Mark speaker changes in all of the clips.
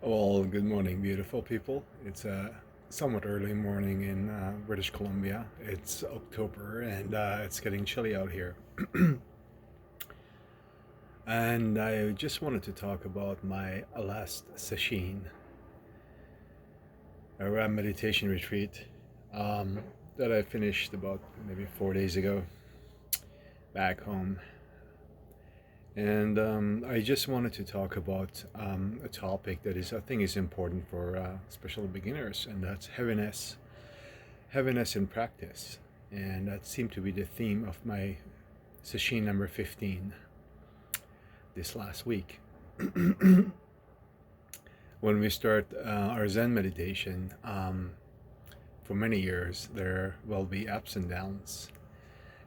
Speaker 1: Well, good morning, beautiful people. It's a somewhat early morning in British Columbia. It's October and it's getting chilly out here. And I just wanted to talk about my last Sesshin, a meditation retreat um, that I finished about maybe 4 days ago back home. And I just wanted to talk about a topic that I think, is important for especially beginners, and that's heaviness in practice. And that seemed to be the theme of my session number 15 this last week. When we start our Zen meditation, for many years, there will be ups and downs.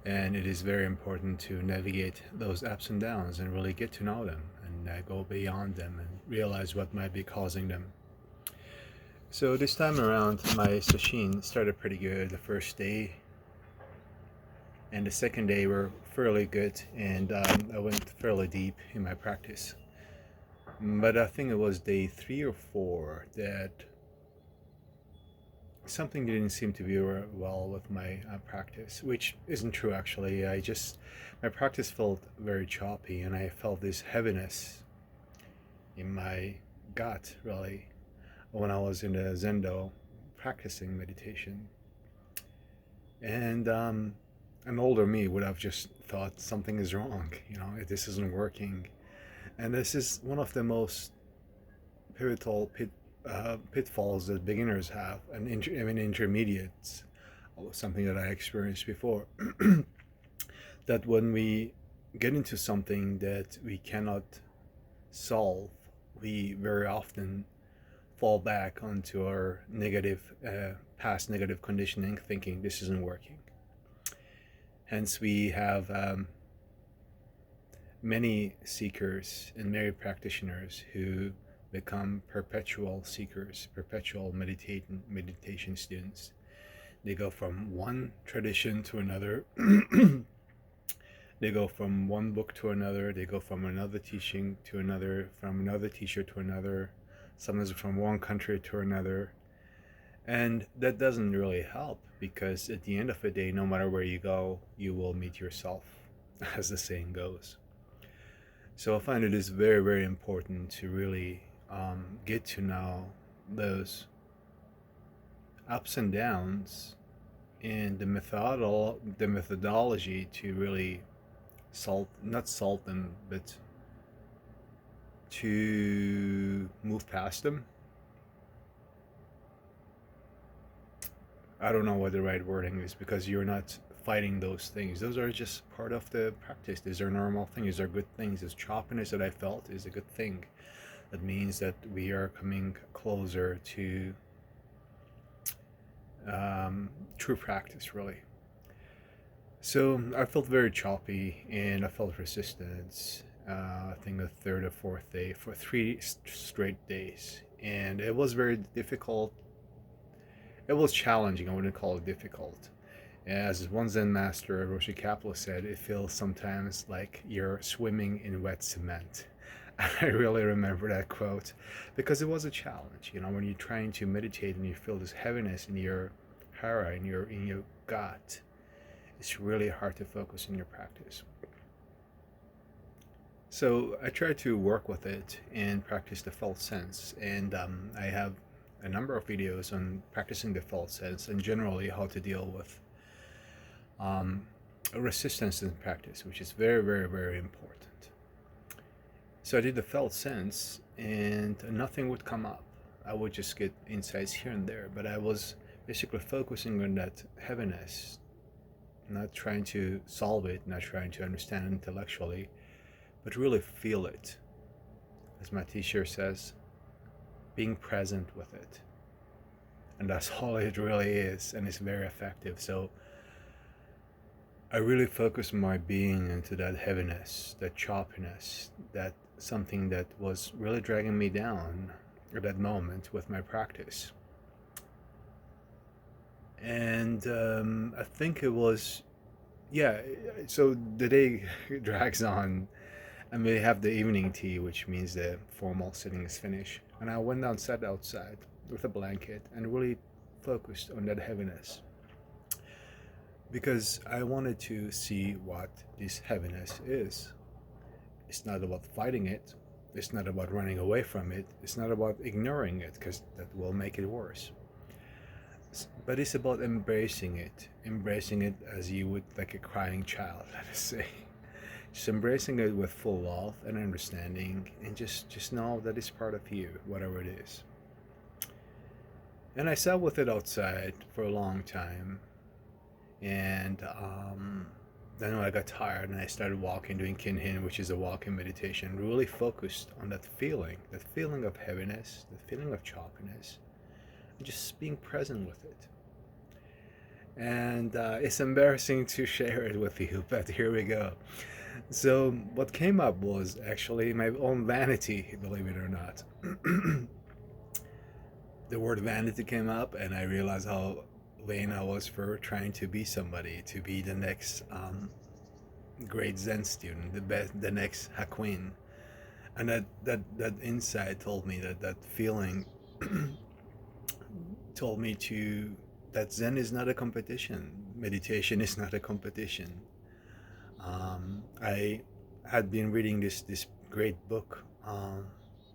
Speaker 1: And it is very important to navigate those ups and downs and really get to know them and go beyond them and realize what might be causing them. So this time around, my session started pretty good. The first day and the second day were fairly good, and I went fairly deep in my practice. But I think it was day 3 or 4 that something didn't seem to be well with my practice, which isn't true actually. My practice felt very choppy, and I felt this heaviness in my gut really when I was in the Zendo practicing meditation. And an older me would have just thought something is wrong, this isn't working. And this is one of the most pivotal pitfalls that beginners have, and intermediates, something that I experienced before. That when we get into something that we cannot solve, we very often fall back onto our past negative conditioning, thinking this isn't working. Hence, we have many seekers and many practitioners who become perpetual seekers, perpetual meditation students. They go from one tradition to another. They go from one book to another. They go from another teaching to another, from another teacher to another, sometimes from one country to another. And that doesn't really help, because at the end of the day, no matter where you go, you will meet yourself, as the saying goes. So I find it is very, very important to really get to know those ups and downs and the methodology to really not solve them, but to move past them. I don't know what the right wording is, because you're not fighting those things. Those are just part of the practice. These are normal things. These are good things. This choppiness that I felt is a good thing. That means that we are coming closer to true practice, really. So I felt very choppy, and I felt resistance. I think the third or fourth day for 3 straight days, and it was very difficult. It was challenging. I wouldn't call it difficult. As one Zen master, Roshi Kapleau, said, it feels sometimes like you're swimming in wet cement. I really remember that quote, because it was a challenge. When you're trying to meditate and you feel this heaviness in your hara, in your gut, it's really hard to focus in your practice. So I try to work with it and practice the felt sense, and I have a number of videos on practicing the felt sense and generally how to deal with um, resistance in practice, which is very, very, very important. So I did the felt sense, and nothing would come up. I would just get insights here and there, but I was basically focusing on that heaviness, not trying to solve it, not trying to understand it intellectually, but really feel it. As my teacher says, being present with it. And that's all it really is, and it's very effective. So I really focused my being into that heaviness, that choppiness, that something that was really dragging me down at that moment with my practice. And I think it was, yeah, so the day drags on, And we have the evening tea, which means the formal sitting is finished. And I went down, sat outside with a blanket, and really focused on that heaviness because I wanted to see what this heaviness is. It's not about fighting it. It's not about running away from it. It's not about ignoring it because that will make it worse. But it's about embracing it as you would like a crying child, let us say. Just embracing it with full love and understanding, and just know that it's part of you, whatever it is. And I sat with it outside for a long time, and then when I got tired and I started walking, doing kinhin, which is a walking meditation, really focused on that feeling of heaviness, that feeling of choppiness, and just being present with it. And it's embarrassing to share it with you, but here we go. So what came up was actually my own vanity, believe it or not. The word vanity came up, and I realized how vain I was for trying to be somebody, to be the next great Zen student, the next Hakuin. And that insight told me that feeling told me to that Zen is not a competition. Meditation is not a competition. I had been reading this great book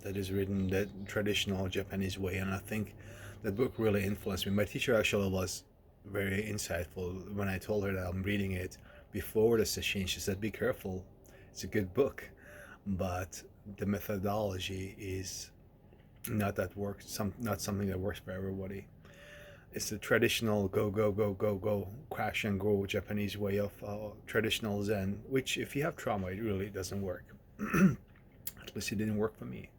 Speaker 1: that is written the traditional Japanese way, and I think that book really influenced me. My teacher actually was very insightful. When I told her that I'm reading it before the Sesshin, she said, "Be careful. It's a good book, but the methodology is not something that works for everybody. It's the traditional go go go go go crash and go Japanese way of traditional Zen, which if you have trauma, it really doesn't work. At least it didn't work for me.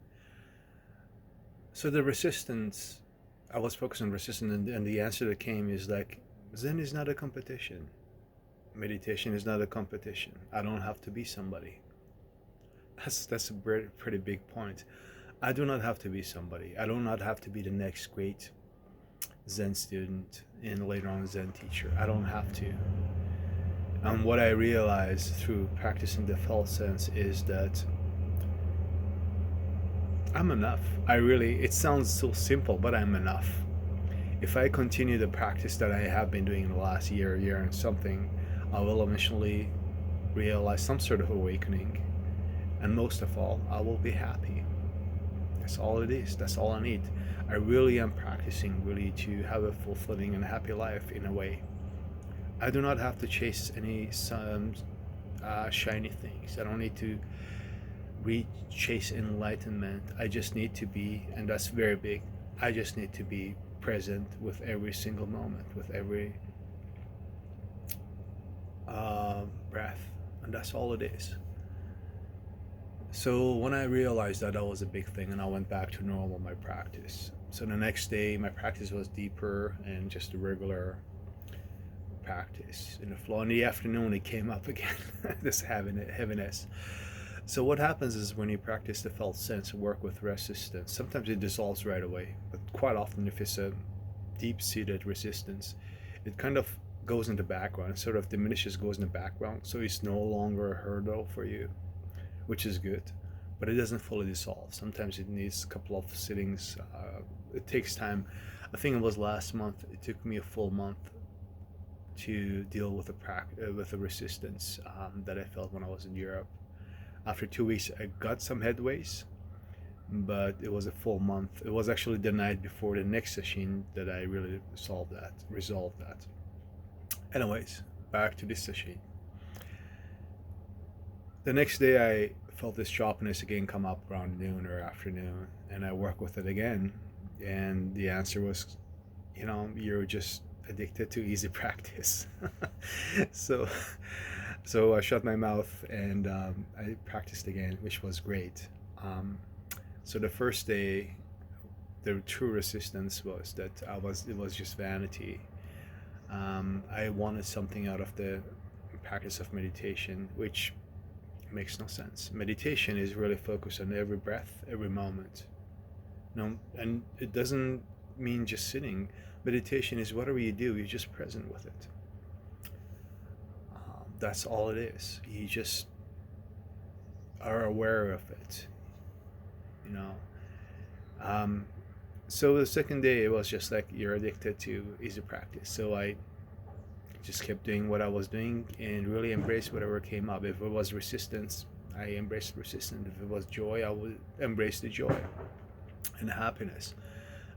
Speaker 1: So the resistance, I was focused on resistance, and the answer that came is like, Zen is not a competition. Meditation is not a competition. I don't have to be somebody. That's a pretty big point. I do not have to be somebody. I do not have to be the next great Zen student and later on Zen teacher. I don't have to. And what I realized through practicing the felt sense is that I'm enough. It sounds so simple, but I'm enough. If I continue the practice that I have been doing in the last year and something, I will eventually realize some sort of awakening. And most of all, I will be happy. That's all it is. That's all I need. I really am practicing really to have a fulfilling and happy life in a way. I do not have to chase any shiny things. I don't need to chase enlightenment. I just need to be, and that's very big, I just need to be present with every single moment, with every breath. And that's all it is. So when I realized that was a big thing, and I went back to normal my practice. So the next day my practice was deeper and just a regular practice in the flow. In the afternoon it came up again, this heaviness. So what happens is when you practice the felt sense and work with resistance, sometimes it dissolves right away, but quite often if it's a deep-seated resistance, it kind of goes in the background, sort of diminishes, goes in the background, so it's no longer a hurdle for you, which is good, but it doesn't fully dissolve. Sometimes it needs a couple of sittings. It takes time. I think it was last month. It took me a full month to deal with the resistance that I felt when I was in Europe. After 2 weeks, I got some headways, but it was a full month. It was actually the night before the next session that I really resolved that. Anyways, back to this session. The next day I felt this sharpness again come up around noon or afternoon, and I worked with it again, and the answer was, you're just addicted to easy practice. so so I shut my mouth and I practiced again, which was great. So the first day, the true resistance was that it was just vanity. I wanted something out of the practice of meditation, which makes no sense. Meditation is really focused on every breath, every moment. And it doesn't mean just sitting. Meditation is whatever you do, you're just present with it. That's all it is. You just are aware of it, you know. Um, so the second day, it was just like you're addicted to easy practice. So I just kept doing what I was doing and really embraced whatever came up. If it was resistance, I embraced resistance. If it was joy, I would embrace the joy and happiness,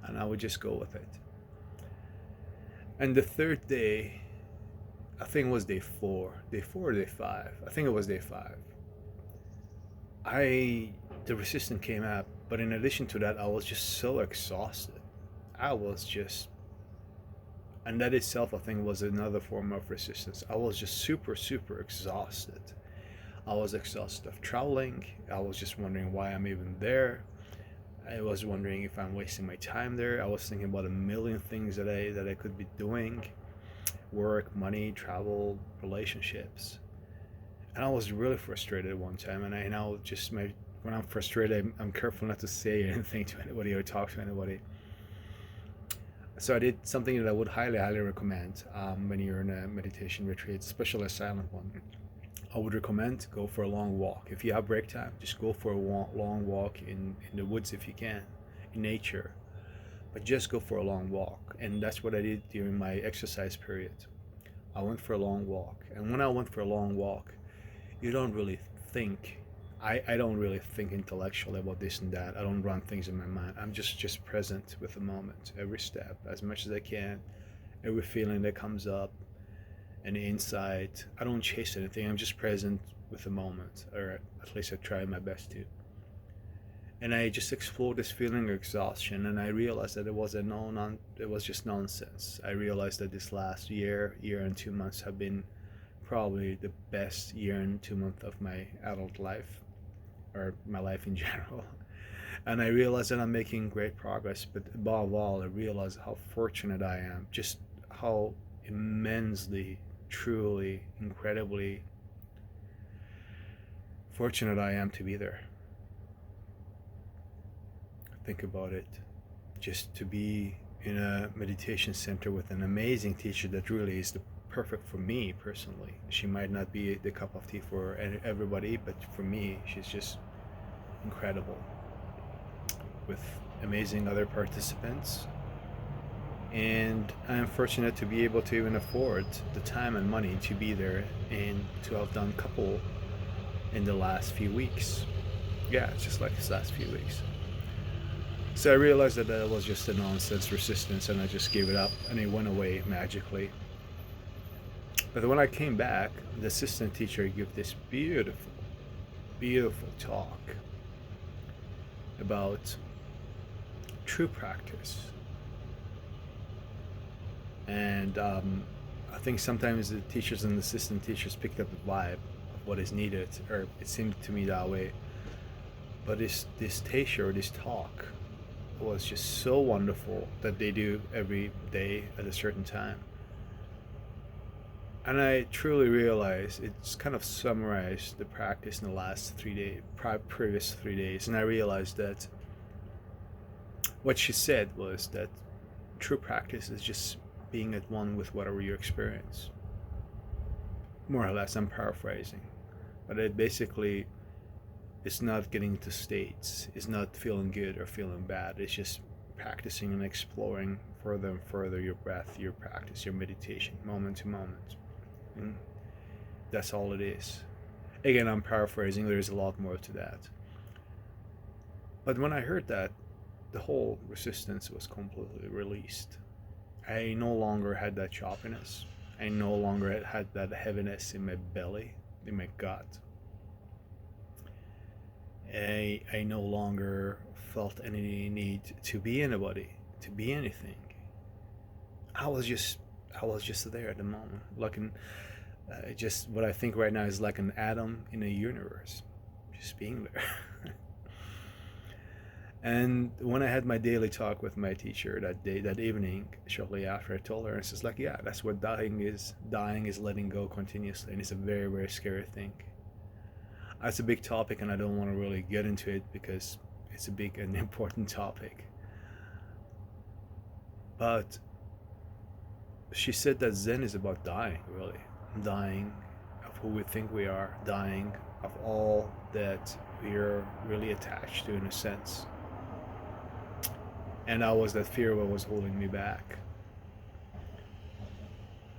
Speaker 1: and I would just go with it. And the third day, I think it was day four or day five. I think it was day five. The resistance came up, but in addition to that, I was just so exhausted. I was just, and that itself, I think, was another form of resistance. I was just super, super exhausted. I was exhausted of traveling. I was just wondering why I'm even there. I was wondering if I'm wasting my time there. I was thinking about a million things that I could be doing: work, money, travel, relationships. And I was really frustrated one time. And I now just when I'm frustrated, I'm careful not to say anything to anybody or talk to anybody. So I did something that I would highly, highly recommend when you're in a meditation retreat, especially a silent one. I would recommend go for a long walk. If you have break time, just go for a long walk in the woods if you can, in nature. But just go for a long walk. And that's what I did during my exercise period. I went for a long walk. And when I went for a long walk, you don't really think. I don't really think intellectually about this and that. I don't run things in my mind. I'm just present with the moment, every step, as much as I can, every feeling that comes up, and the insight. I don't chase anything. I'm just present with the moment, or at least I try my best to. And I just explored this feeling of exhaustion, and I realized that it was just nonsense. I realized that this last year and 2 months have been probably the best year and 2 months of my adult life, or my life in general. And I realized that I'm making great progress, but above all, I realized how fortunate I am, just how immensely, truly, incredibly fortunate I am to be there. Think about it. Just to be in a meditation center with an amazing teacher that really is the perfect for me personally. She might not be the cup of tea for everybody, but for me, she's just incredible. With amazing other participants, and I'm fortunate to be able to even afford the time and money to be there and to have done a couple in the last few weeks. Yeah, it's just like this last few weeks. So I realized that that was just a nonsense resistance, and I just gave it up, and it went away magically. But when I came back, the assistant teacher gave this beautiful, beautiful talk about true practice. And I think sometimes the teachers and assistant teachers picked up the vibe of what is needed, or it seemed to me that way. But this teacher, or this talk, was just so wonderful that they do every day at a certain time. And I truly realized it's kind of summarized the practice in the last 3 days, previous 3 days, and I realized that what she said was that true practice is just being at one with whatever you experience. More or less, I'm paraphrasing, but it basically, it's not getting to states, it's not feeling good or feeling bad, it's just practicing and exploring further and further your breath, your practice, your meditation, moment to moment. And that's all it is. Again, I'm paraphrasing, there's a lot more to that. But when I heard that, the whole resistance was completely released. I no longer had that choppiness. I no longer had that heaviness in my belly, in my gut. I no longer felt any need to be anybody, to be anything. I was just there at the moment, like just what I think right now is like an atom in a universe, just being there. And when I had my daily talk with my teacher that evening, shortly after, I told her, and it's just like, yeah, that's what dying is. Dying is letting go continuously, and it's a very, very scary thing. It's a big topic, and I don't want to really get into it because it's a big and important topic. But she said that Zen is about dying, really. Dying of who we think we are, dying of all that we're really attached to in a sense. And that was that fear what was holding me back.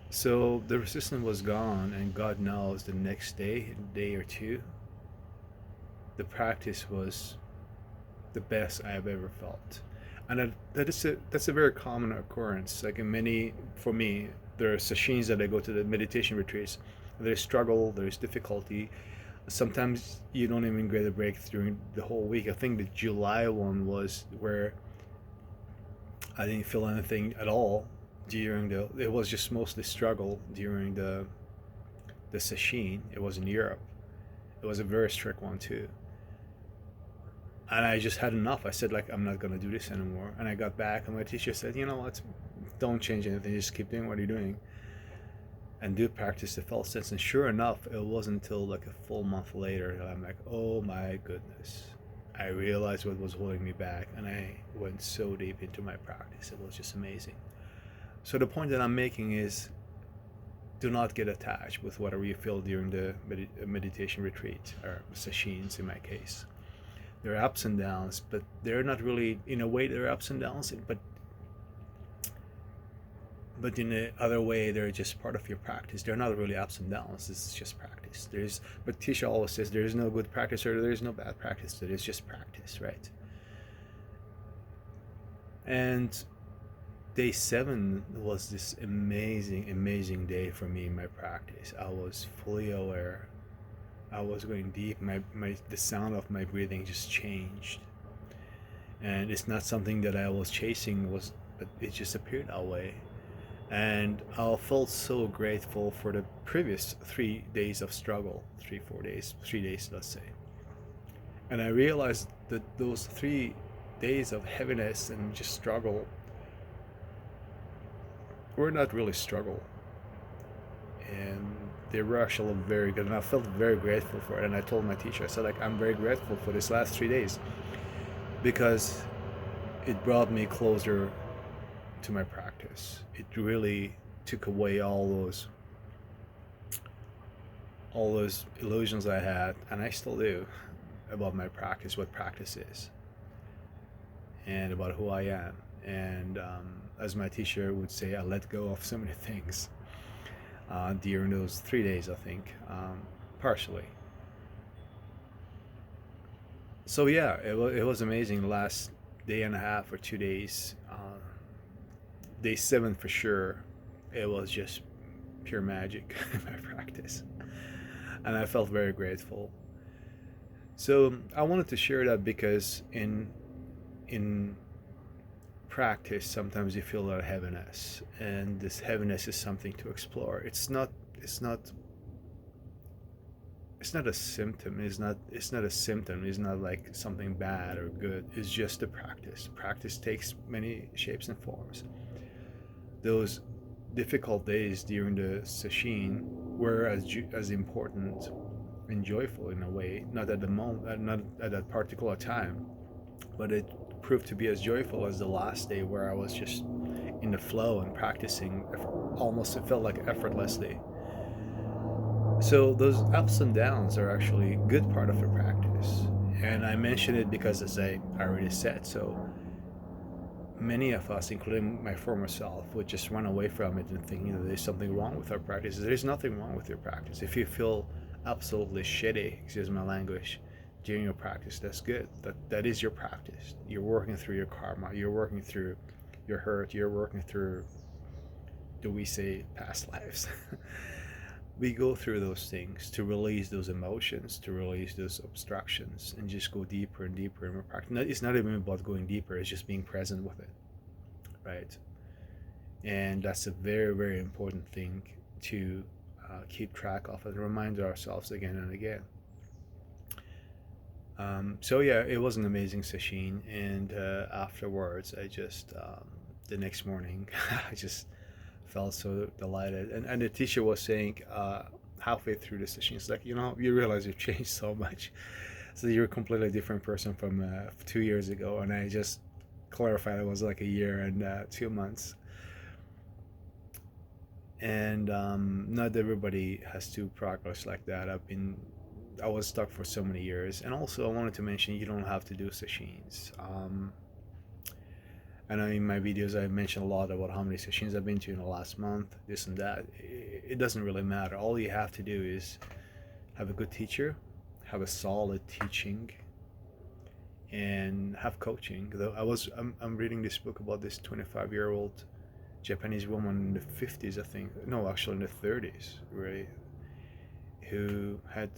Speaker 1: So the resistance was gone, and God knows the next day or two, the practice was the best I have ever felt. And that's a very common occurrence. Like in many, for me, there are sessions that I go to, the meditation retreats. There's struggle, there's difficulty. Sometimes you don't even get a break during the whole week. I think the July one was where I didn't feel anything at all during the. It was just mostly struggle during the session. It was in Europe. It was a very strict one too. And I just had enough. I said, like, I'm not gonna do this anymore. And I got back, and my teacher said, you know what, don't change anything. Just keep doing what you're doing, and do practice the felt sense. And sure enough, it wasn't until like a full month later that I'm like, oh my goodness, I realized what was holding me back, and I went so deep into my practice. It was just amazing. So the point that I'm making is, do not get attached with whatever you feel during the meditation retreat, or sessions in my case. There are ups and downs, but they're not really, in a way, there are ups and downs, but in the other way, they're just part of your practice. They're not really ups and downs. It's just practice. But Tisha always says there is no good practice or there is no bad practice. There is just practice, right? And day 7 was this amazing day for me in my practice. I was fully aware. I was going deep. The sound of my breathing just changed, and it's not something that I was chasing. But it just appeared that way, and I felt so grateful for the previous 3 days of struggle, 3 days, let's say. And I realized that those 3 days of heaviness and just struggle were not really struggle, and they were actually very good, and I felt very grateful for it. And I told my teacher, I said, like, I'm very grateful for this last 3 days, because it brought me closer to my practice. It really took away all those illusions I had, and I still do, about my practice, what practice is, and about who I am. And as my teacher would say, I let go of so many things during those 3 days, I think, partially. So yeah, it was amazing. The last day and a half or 2 days, day 7 for sure, it was just pure magic in my practice, and I felt very grateful. So I wanted to share that because in practice, sometimes you feel a lot of heaviness, and this heaviness is something to explore. It's not a symptom. It's not a symptom. It's not like something bad or good. It's just a practice. Practice takes many shapes and forms. Those difficult days during the session were as important and joyful in a way, not at the moment, not at that particular time, but it proved to be as joyful as the last day, where I was just in the flow and practicing almost, it felt like, effortlessly. So those ups and downs are actually a good part of the practice, and I mention it because, as I already said, so many of us, including my former self, would just run away from it and think, there's something wrong with our practice. There's nothing wrong with your practice. If you feel absolutely shitty, excuse my language, during your practice, that's good. That is your practice. You're working through your karma. You're working through your hurt. You're working through, do we say, past lives? We go through those things to release those emotions, to release those obstructions, and just go deeper and deeper in our practice. It's not even about going deeper. It's just being present with it, right? And that's a very important thing to keep track of and remind ourselves again and again. So yeah, it was an amazing session, and afterwards, I just the next morning, I just felt so delighted. And the teacher was saying halfway through the session, it's like, you realize you've changed so much. So you're a completely different person from 2 years ago. And I just clarified it was like a year and 2 months. And not everybody has to progress like that. I was stuck for so many years. And also, I wanted to mention you don't have to do sessions. I know in my videos I mentioned a lot about how many sessions I've been to in the last month, this and that. It doesn't really matter. All you have to do is have a good teacher, have a solid teaching, and have coaching. Though I'm reading this book about this 25-year-old Japanese woman in the 50s, I think. No, actually in the 30s, right? Who had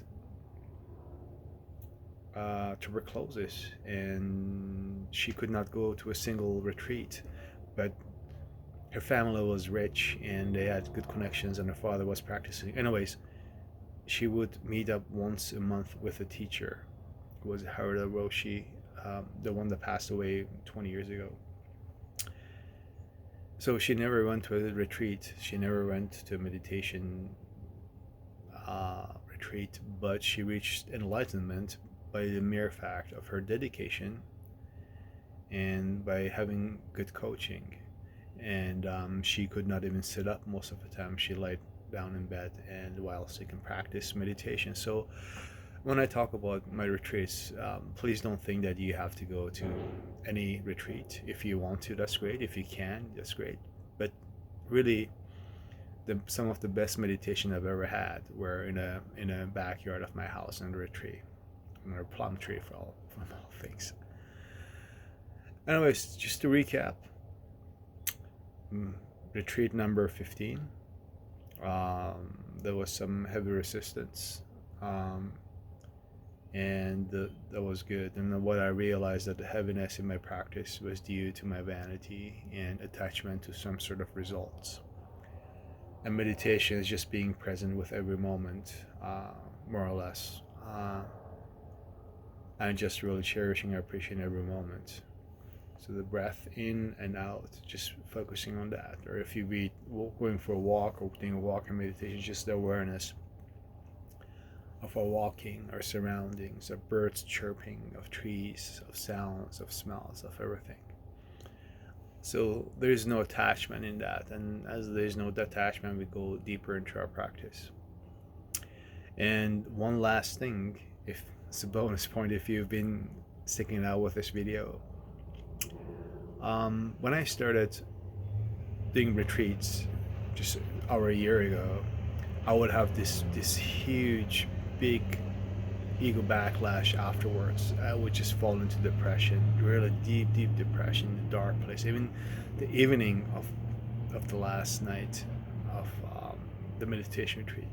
Speaker 1: tuberculosis, and she could not go to a single retreat, but her family was rich and they had good connections, and her father was practicing. Anyways, she would meet up once a month with a teacher, who was Harada Roshi, the one that passed away 20 years ago. So she never went to a retreat. She never went to a meditation retreat, but she reached enlightenment by the mere fact of her dedication and by having good coaching. And she could not even sit up most of the time. She laid down in bed and while she can practice meditation. So when I talk about my retreats, please don't think that you have to go to any retreat. If you want to, that's great. If you can, that's great. But really, some of the best meditation I've ever had were in a backyard of my house under a tree, under a plum tree for all things. Anyways, just to recap, retreat number 15. There was some heavy resistance. And that was good. And what I realized that the heaviness in my practice was due to my vanity and attachment to some sort of results. And meditation is just being present with every moment, more or less, and just really cherishing and appreciating every moment. So the breath in and out, just focusing on that. Or if you be going for a walk or doing a walk in meditation, just the awareness of our walking, our surroundings, of birds chirping, of trees, of sounds, of smells, of everything. So there is no attachment in that, and as there is no attachment, we go deeper into our practice. And one last thing, if it's a bonus point, if you've been sticking out with this video, when I started doing retreats just over a year ago, I would have this huge, big ego backlash afterwards. I would just fall into depression, really deep depression, the dark place. Even the evening of the last night of the meditation retreat.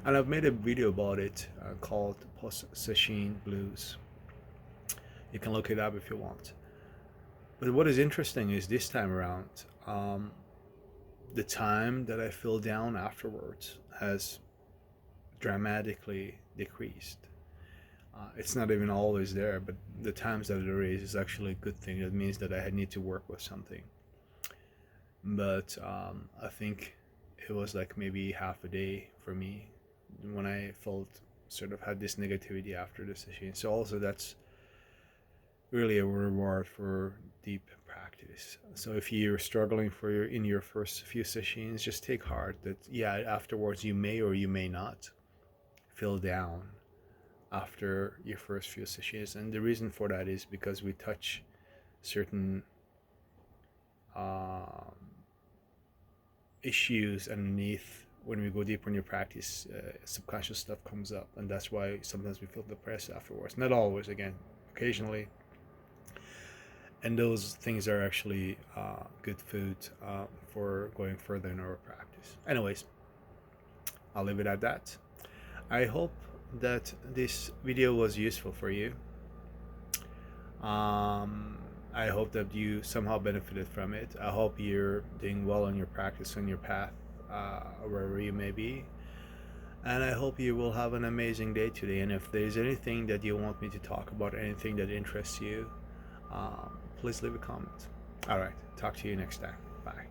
Speaker 1: And I've made a video about it called Sesshin Blues. You can look it up if you want. But what is interesting is this time around, the time that I feel down afterwards has dramatically decreased. It's not even always there, but the times that there is actually a good thing. It means that I need to work with something. But I think it was like maybe half a day for me when I felt sort of had this negativity after the session. So also that's really a reward for deep practice. So if you're struggling in your first few sessions, just take heart that afterwards you may or you may not feel down after your first few sessions. And the reason for that is because we touch certain issues underneath. When we go deeper in your practice, subconscious stuff comes up, and that's why sometimes we feel depressed afterwards. Not always, again, occasionally. And those things are actually good food for going further in our practice. Anyways, I'll leave it at that. I hope that this video was useful for you. I hope that you somehow benefited from it. I hope you're doing well in your practice, on your path, wherever you may be. And I hope you will have an amazing day today. And if there's anything that you want me to talk about, anything that interests you, please leave a comment. All right, talk to you next time. Bye.